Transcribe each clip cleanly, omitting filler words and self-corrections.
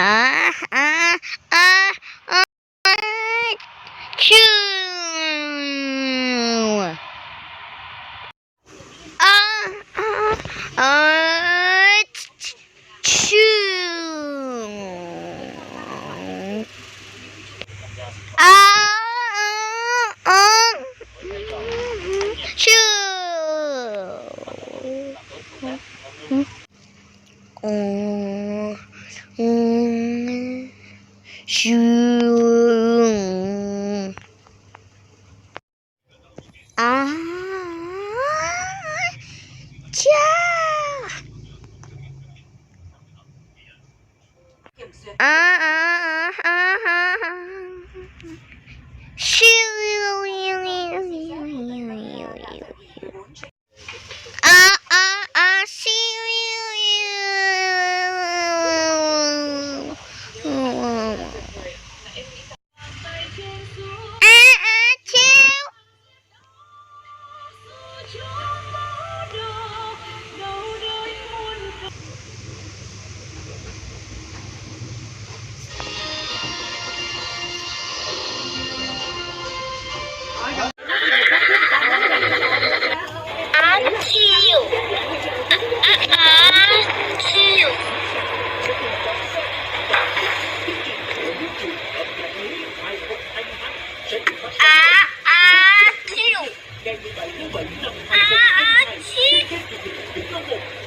À, à, à, à, choo. À, choo. Choo. Shoo. À, cha. Shoo.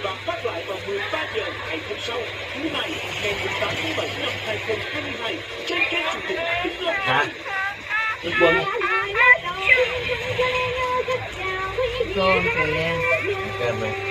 và phát lại vào 13 giờ ngày hôm sau, thứ Hai, ngày 18 tháng 7 năm 2022 trên kênh truyền hình Vĩnh Long. Hả? Đi quân. Cô, thầy Lan.